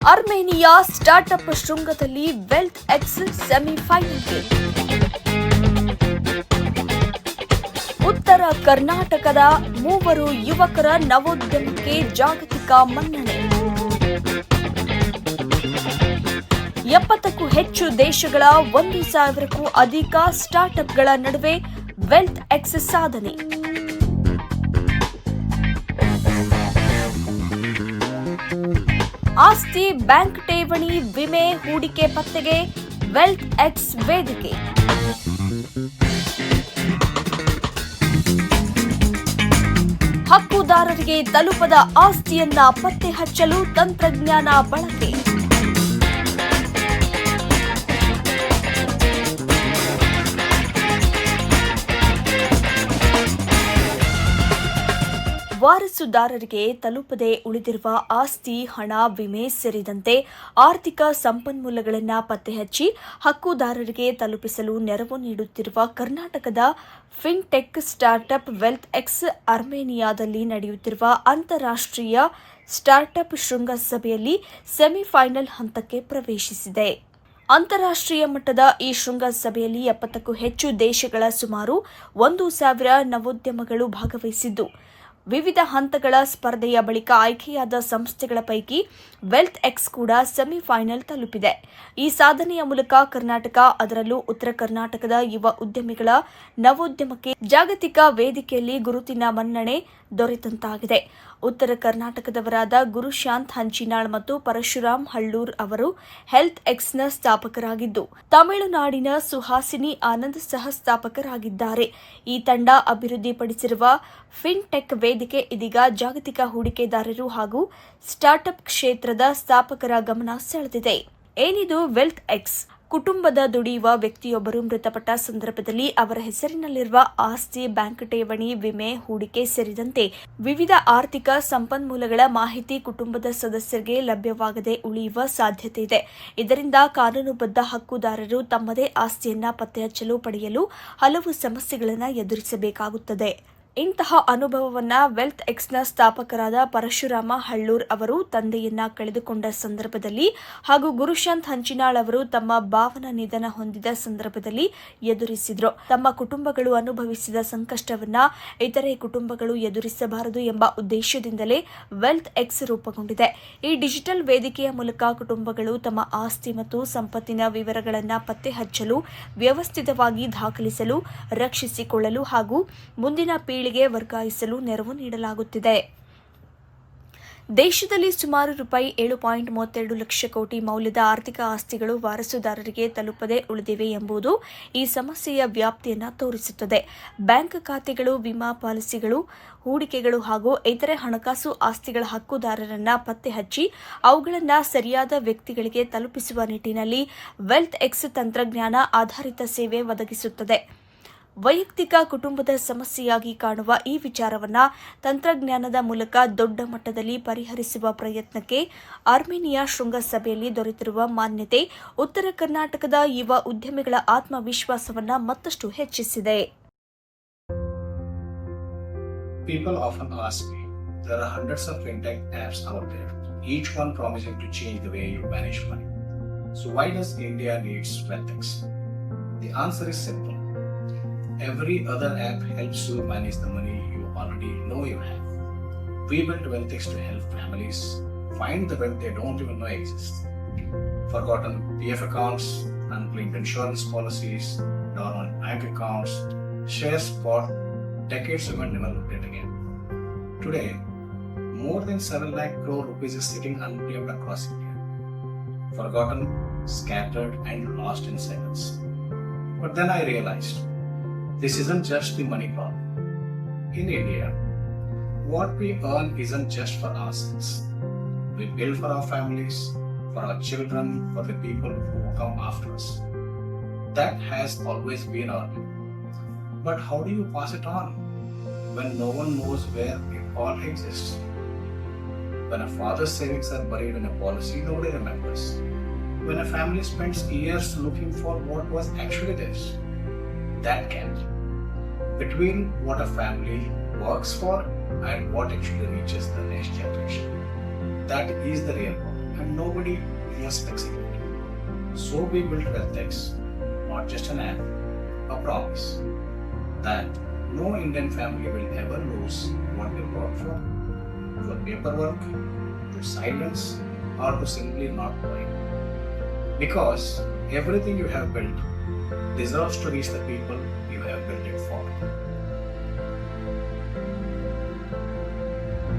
Armenia startup ಶೃಂಗದಲ್ಲಿ wealth X ಸೆಮಿಫೈನಲ್ಗೆ. ಉತ್ತರ ಕರ್ನಾಟಕದ ಮೂವರು ಯುವಕರ ನವೋದ್ಯಮಕ್ಕೆ ಜಾಗತಿಕ ಮನ್ನಣೆ. 70ಕ್ಕೂ ಹೆಚ್ಚು ದೇಶಗಳ 1,000ಕ್ಕೂ ಅಧಿಕ ಸ್ಟಾರ್ಟ್ಅಪ್ಗಳ ನಡುವೆ ವೆಲ್ತ್ ಎಕ್ಸ್ ಸಾಧನೆ. ಆಸ್ತಿ, ಬ್ಯಾಂಕ್ ಠೇವಣಿ, ವಿಮೆ, ಹೂಡಿಕೆ ಪತ್ತೆಗೆ ವೆಲ್ತ್ ಎಕ್ಸ್ ವೇದಿಕೆ. ಹಕ್ಕುದಾರರಿಗೆ ತಲುಪದ ಆಸ್ತಿಯನ್ನ ಪತ್ತೆ ಹಚ್ಚಲು ತಂತ್ರಜ್ಞಾನ ಬಳಕೆ. ವಾರಸುದಾರರಿಗೆ ತಲುಪದೆ ಉಳಿದಿರುವ ಆಸ್ತಿ, ಹಣ, ವಿಮೆ ಸೇರಿದಂತೆ ಆರ್ಥಿಕ ಸಂಪನ್ಮೂಲಗಳನ್ನು ಪತ್ತೆಹಚ್ಚಿ ಹಕ್ಕುದಾರರಿಗೆ ತಲುಪಿಸಲು ನೆರವು ನೀಡುತ್ತಿರುವ ಕರ್ನಾಟಕದ ಫಿನ್ಟೆಕ್ ಸ್ಟಾರ್ಟ್ಅಪ್ ವೆಲ್ತ್ ಎಕ್ಸ್ ಅರ್ಮೇನಿಯಾದಲ್ಲಿ ನಡೆಯುತ್ತಿರುವ ಅಂತಾರಾಷ್ಟ್ರೀಯ ಸ್ಟಾರ್ಟ್ಅಪ್ ಶೃಂಗಸಭೆಯಲ್ಲಿ ಸೆಮಿಫೈನಲ್ ಹಂತಕ್ಕೆ ಪ್ರವೇಶಿಸಿದೆ. ಅಂತಾರಾಷ್ಟ್ರೀಯ ಮಟ್ಟದ ಈ ಶೃಂಗಸಭೆಯಲ್ಲಿ 70ಕ್ಕೂ ಹೆಚ್ಚು ದೇಶಗಳ ಸುಮಾರು 1,000 ನವೋದ್ಯಮಗಳು ಭಾಗವಹಿಸಿದ್ದು, ವಿವಿಧ ಹಂತಗಳ ಸ್ಪರ್ಧೆಯ ಬಳಿಕ ಆಯ್ಕೆಯಾದ ಸಂಸ್ಥೆಗಳ ಪೈಕಿ ವೆಲ್ತ್ ಎಕ್ಸ್ ಕೂಡ ಸೆಮಿಫೈನಲ್ ತಲುಪಿದೆ. ಈ ಸಾಧನೆಯ ಮೂಲಕ ಕರ್ನಾಟಕ, ಅದರಲ್ಲೂ ಉತ್ತರ ಕರ್ನಾಟಕದ ಯುವ ಉದ್ಯಮಿಗಳ ನವೋದ್ಯಮಕ್ಕೆ ಜಾಗತಿಕ ವೇದಿಕೆಯಲ್ಲಿ ಗುರುತಿನ ಮನ್ನಣೆ ದೊರೆತಂತಾಗಿದೆ. ಉತ್ತರ ಕರ್ನಾಟಕದವರಾದ ಗುರುಶಾಂತ್ ಹಂಚಿನಾಳ್ ಮತ್ತು ಪರಶುರಾಮ್ ಹಳ್ಳೂರ್ ಅವರು ಹೆಲ್ತ್ ಎಕ್ಸ್ನ ಸ್ಥಾಪಕರಾಗಿದ್ದು, ತಮಿಳುನಾಡಿನ ಸುಹಾಸಿನಿ ಆನಂದ್ ಸಹ ಸ್ಥಾಪಕರಾಗಿದ್ದಾರೆ. ಈ ತಂಡ ಅಭಿವೃದ್ಧಿಪಡಿಸಿರುವ ಫಿನ್ಟೆಕ್ ವೇದಿಕೆ ಇದೀಗ ಜಾಗತಿಕ ಹೂಡಿಕೆದಾರರು ಹಾಗೂ ಸ್ಟಾರ್ಟ್ಅಪ್ ಕ್ಷೇತ್ರದ ಸ್ಥಾಪಕರ ಗಮನ ಸೆಳೆದಿದೆ. ಏನಿದು ವೆಲ್ತ್ ಎಕ್ಸ್? ಕುಟುಂಬದ ದುಡಿಯುವ ವ್ಯಕ್ತಿಯೊಬ್ಬರು ಮೃತಪಟ್ಟ ಸಂದರ್ಭದಲ್ಲಿ ಅವರ ಹೆಸರಿನಲ್ಲಿರುವ ಆಸ್ತಿ, ಬ್ಯಾಂಕ್ ಠೇವಣಿ, ವಿಮೆ, ಹೂಡಿಕೆ ಸೇರಿದಂತೆ ವಿವಿಧ ಆರ್ಥಿಕ ಸಂಪನ್ಮೂಲಗಳ ಮಾಹಿತಿ ಕುಟುಂಬದ ಸದಸ್ಯರಿಗೆ ಲಭ್ಯವಾಗದೆ ಉಳಿಯುವ ಸಾಧ್ಯತೆ ಇದೆ. ಇದರಿಂದ ಕಾನೂನುಬದ್ಧ ಹಕ್ಕುದಾರರು ತಮ್ಮದೇ ಆಸ್ತಿಯನ್ನ ಪತ್ತೆಹಚ್ಚಲು ಪಡೆಯಲು ಹಲವು ಸಮಸ್ಯೆಗಳನ್ನು ಎದುರಿಸಬೇಕಾಗುತ್ತದೆ. ಇಂತಹ ಅನುಭವವನ್ನ ವೆಲ್ತ್ ಎಕ್ಸ್ನ ಸ್ಥಾಪಕರಾದ ಪರಶುರಾಮ ಹಳ್ಳೂರ್ ಅವರು ತಂದೆಯನ್ನ ಕಳೆದುಕೊಂಡ ಸಂದರ್ಭದಲ್ಲಿ ಹಾಗೂ ಗುರುಶಾಂತ್ ಹಂಚಿನಾಳ್ ಅವರು ತಮ್ಮ ಭಾವನ ನಿಧನ ಹೊಂದಿದ ಸಂದರ್ಭದಲ್ಲಿ ಎದುರಿಸಿದ್ರು. ತಮ್ಮ ಕುಟುಂಬಗಳು ಅನುಭವಿಸಿದ ಸಂಕಷ್ಟವನ್ನ ಇತರೆ ಕುಟುಂಬಗಳು ಎದುರಿಸಬಾರದು ಎಂಬ ಉದ್ದೇಶದಿಂದಲೇ ವೆಲ್ತ್ ಎಕ್ಸ್ ರೂಪುಗೊಂಡಿದೆ. ಈ ಡಿಜಿಟಲ್ ವೇದಿಕೆಯ ಮೂಲಕ ಕುಟುಂಬಗಳು ತಮ್ಮ ಆಸ್ತಿ ಮತ್ತು ಸಂಪತ್ತಿನ ವಿವರಗಳನ್ನು ಪತ್ತೆ ಹಚ್ಚಲು, ವ್ಯವಸ್ಥಿತವಾಗಿ ದಾಖಲಿಸಲು, ರಕ್ಷಿಸಿಕೊಳ್ಳಲು ಹಾಗೂ ಮುಂದಿನ ಪೀಳಿಗೆ ವರ್ಗಾಯಿಸಲು ನೆರವು ನೀಡಲಾಗುತ್ತಿದೆ. ದೇಶದಲ್ಲಿ ಸುಮಾರು ₹7.32 ಲಕ್ಷ ಕೋಟಿ ಮೌಲ್ಯದ ಆರ್ಥಿಕ ಆಸ್ತಿಗಳು ವಾರಸುದಾರರಿಗೆ ತಲುಪದೆ ಉಳಿದಿವೆ ಎಂಬುದು ಈ ಸಮಸ್ಯೆಯ ವ್ಯಾಪ್ತಿಯನ್ನು ತೋರಿಸುತ್ತದೆ. ಬ್ಯಾಂಕ್ ಖಾತೆಗಳು, ವಿಮಾ ಪಾಲಿಸಿಗಳು, ಹೂಡಿಕೆಗಳು ಹಾಗೂ ಇತರೆ ಹಣಕಾಸು ಆಸ್ತಿಗಳ ಹಕ್ಕುದಾರರನ್ನ ಪತ್ತೆ ಹಚ್ಚಿ ಅವುಗಳನ್ನು ಸರಿಯಾದ ವ್ಯಕ್ತಿಗಳಿಗೆ ತಲುಪಿಸುವ ನಿಟ್ಟಿನಲ್ಲಿ ವೆಲ್ತ್ ಎಕ್ಸ್ ತಂತ್ರಜ್ಞಾನ ಆಧಾರಿತ ಸೇವೆ ಒದಗಿಸುತ್ತದೆ. ವೈಯಕ್ತಿಕ, ಕುಟುಂಬದ ಸಮಸ್ಯೆಯಾಗಿ ಕಾಣುವ ಈ ವಿಚಾರವನ್ನು ತಂತ್ರಜ್ಞಾನದ ಮೂಲಕ ದೊಡ್ಡ ಮಟ್ಟದಲ್ಲಿ ಪರಿಹರಿಸುವ ಪ್ರಯತ್ನಕ್ಕೆ ಅರ್ಮೇನಿಯಾ ಶೃಂಗಸಭೆಯಲ್ಲಿ ದೊರೆತಿರುವ ಮಾನ್ಯತೆ ಉತ್ತರ ಕರ್ನಾಟಕದ ಯುವ ಉದ್ಯಮಿಗಳ ಆತ್ಮವಿಶ್ವಾಸವನ್ನು ಮತ್ತಷ್ಟು ಹೆಚ್ಚಿಸಿದೆ. People often ask me, there are hundreds of fintech apps out there, each one promising to change the way you manage money. So why does India needs Ventex? The answer is simple. Every other app helps you manage the money you already know you have. We built Ventex to help families find the wealth they don't even know exists. Forgotten PF accounts, unclaimed insurance policies, dormant bank accounts, shares bought decades ago and never looked at again. Today, more than 7 lakh crore rupees is sitting unclaimed across India. Forgotten, scattered and lost in seconds. But then I realized, this isn't just the money problem. In India, what we earn isn't just for ourselves. We build for our families, for our children, for the people who come after us. That has always been our goal. But how do you pass it on when no one knows where it all exists? When a father's savings are buried in a policy nobody remembers. When a family spends years looking for what was actually theirs. That gap between what a family works for and what actually reaches the next generation, that is the real problem. and nobody must execute. So we built WealthX, not just an app, a promise that no Indian family will ever lose what they work for paperwork, to silence, or to simply not knowing. Because everything you have built deserves to reach the people you have built it for.